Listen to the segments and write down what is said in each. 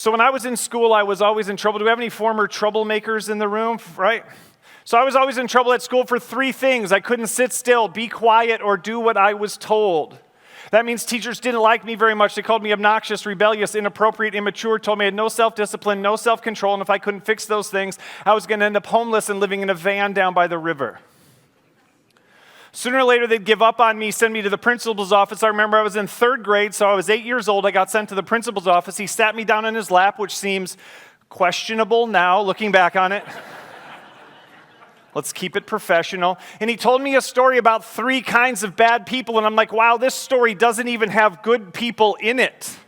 So when I was in school, I was always in trouble. Do we have any former troublemakers in the room, right? So I was always in trouble at school for three things. I couldn't sit still, be quiet, or do what I was told. That means teachers didn't like me very much. They called me obnoxious, rebellious, inappropriate, immature, told me I had no self-discipline, no self-control, and if I couldn't fix those things, I was going to end up homeless and living in a van down by the river. Sooner or later, they'd give up on me, send me to the principal's office. I remember I was in third grade, so I was 8 years old. I got sent to the principal's office. He sat me down in his lap, which seems questionable now, looking back on it. Let's keep it professional. And he told me a story about three kinds of bad people, and I'm like, wow, this story doesn't even have good people in it.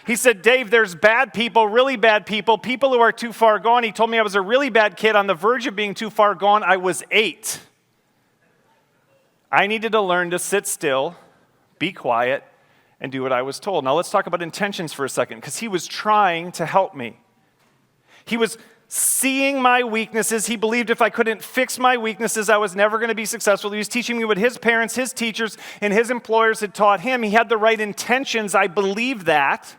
He said, Dave, there's bad people, really bad people, people who are too far gone. He told me I was a really bad kid on the verge of being too far gone. I was 8. I needed to learn to sit still, be quiet, and do what I was told. Now let's talk about intentions for a second, because he was trying to help me. He was seeing my weaknesses. He believed if I couldn't fix my weaknesses, I was never going to be successful. He was teaching me what his parents, his teachers, and his employers had taught him. He had the right intentions. I believe that.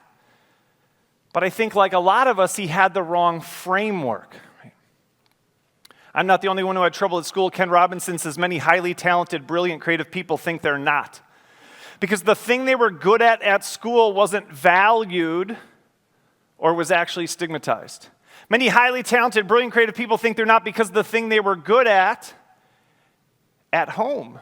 But I think like a lot of us, he had the wrong framework. I'm not the only one who had trouble at school. Ken Robinson says many highly talented, brilliant, creative people think they're not. Because the thing they were good at school wasn't valued or was actually stigmatized. Many highly talented, brilliant, creative people think they're not because the thing they were good at home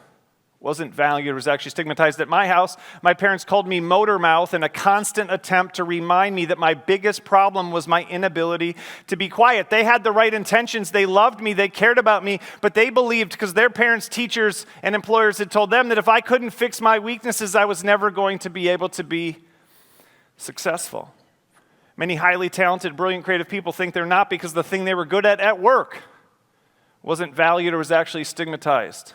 wasn't valued or was actually stigmatized. At my house, my parents called me motor mouth in a constant attempt to remind me that my biggest problem was my inability to be quiet. They had the right intentions. They loved me. They cared about me. But they believed, because their parents, teachers, and employers had told them that if I couldn't fix my weaknesses, I was never going to be able to be successful. Many highly talented, brilliant, creative people think they're not because the thing they were good at work wasn't valued or was actually stigmatized.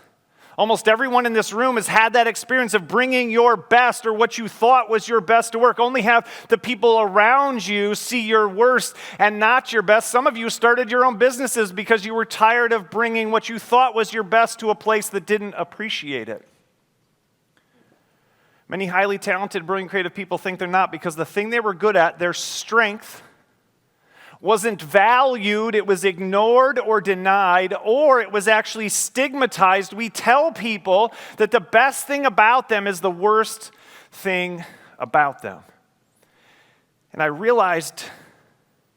Almost everyone in this room has had that experience of bringing your best or what you thought was your best to work. Only have the people around you see your worst and not your best. Some of you started your own businesses because you were tired of bringing what you thought was your best to a place that didn't appreciate it. Many highly talented, brilliant, creative people think they're not because the thing they were good at, their strength, wasn't valued, it was ignored or denied, or it was actually stigmatized. We tell people that the best thing about them is the worst thing about them. And I realized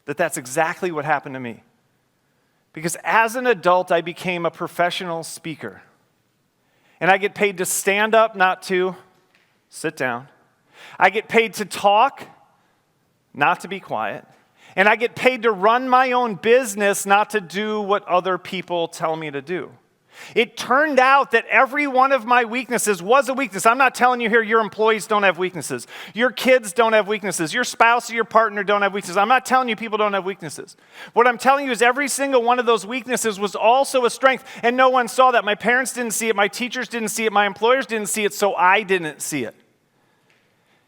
that that's exactly what happened to me. Because as an adult, I became a professional speaker. And I get paid to stand up, not to sit down. I get paid to talk, not to be quiet. And I get paid to run my own business, not to do what other people tell me to do. It turned out that every one of my weaknesses was a weakness. I'm not telling you here your employees don't have weaknesses. Your kids don't have weaknesses. Your spouse or your partner don't have weaknesses. I'm not telling you people don't have weaknesses. What I'm telling you is every single one of those weaknesses was also a strength, and no one saw that. My parents didn't see it. My teachers didn't see it. My employers didn't see it, so I didn't see it.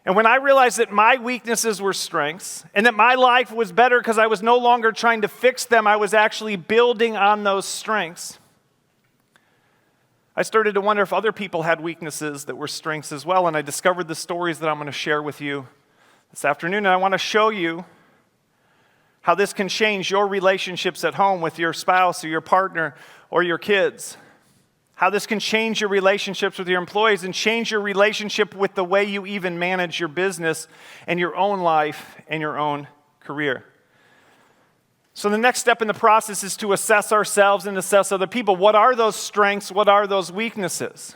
And when I realized that my weaknesses were strengths and that my life was better because I was no longer trying to fix them, I was actually building on those strengths, I started to wonder if other people had weaknesses that were strengths as well. And I discovered the stories that I'm going to share with you this afternoon. And I want to show you how this can change your relationships at home with your spouse or your partner or your kids. How this can change your relationships with your employees and change your relationship with the way you even manage your business and your own life and your own career. So the next step in the process is to assess ourselves and assess other people. What are those strengths? What are those weaknesses?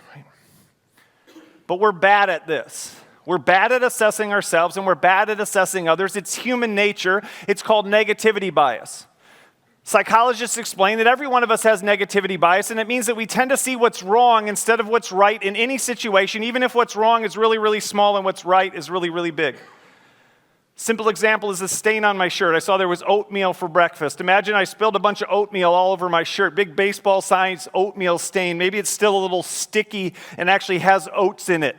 But we're bad at this. We're bad at assessing ourselves and we're bad at assessing others. It's human nature. It's called negativity bias. Psychologists explain that every one of us has negativity bias, and it means that we tend to see what's wrong instead of what's right in any situation, even if what's wrong is really, really small and what's right is really, really big. Simple example is a stain on my shirt. I saw there was oatmeal for breakfast. Imagine I spilled a bunch of oatmeal all over my shirt, big baseball size oatmeal stain. Maybe it's still a little sticky and actually has oats in it.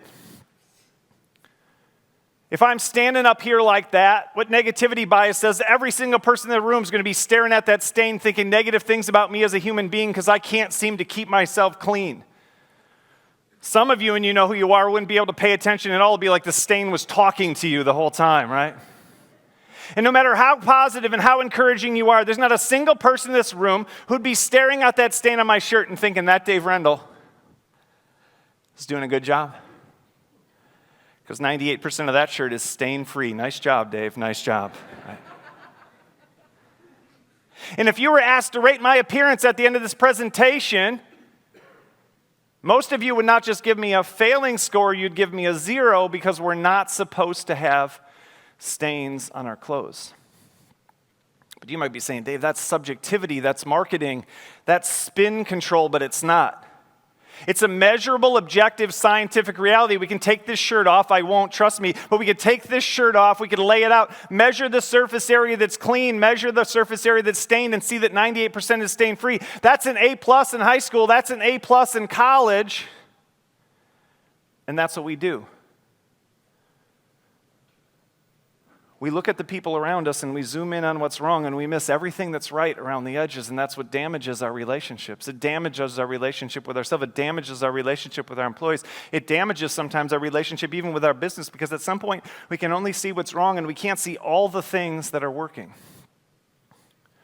If I'm standing up here like that, what negativity bias says, every single person in the room is going to be staring at that stain thinking negative things about me as a human being because I can't seem to keep myself clean. Some of you, and you know who you are, wouldn't be able to pay attention at all. It'd be like the stain was talking to you the whole time, right? And no matter how positive and how encouraging you are, there's not a single person in this room who'd be staring at that stain on my shirt and thinking, that Dave Rendall is doing a good job. Because 98% of that shirt is stain-free. Nice job, Dave. Nice job. Right. And if you were asked to rate my appearance at the end of this presentation, most of you would not just give me a failing score, you'd give me a 0 because we're not supposed to have stains on our clothes. But you might be saying, Dave, that's subjectivity, that's marketing, that's spin control, but it's not. It's a measurable, objective, scientific reality. We can take this shirt off. I won't, trust me. But we could take this shirt off. We could lay it out, measure the surface area that's clean, measure the surface area that's stained, and see that 98% is stain-free. That's an A+ in high school. That's an A+ in college. And that's what we do. We look at the people around us and we zoom in on what's wrong and we miss everything that's right around the edges, and that's what damages our relationships. It damages our relationship with ourselves. It damages our relationship with our employees. It damages sometimes our relationship even with our business, because at some point we can only see what's wrong and we can't see all the things that are working.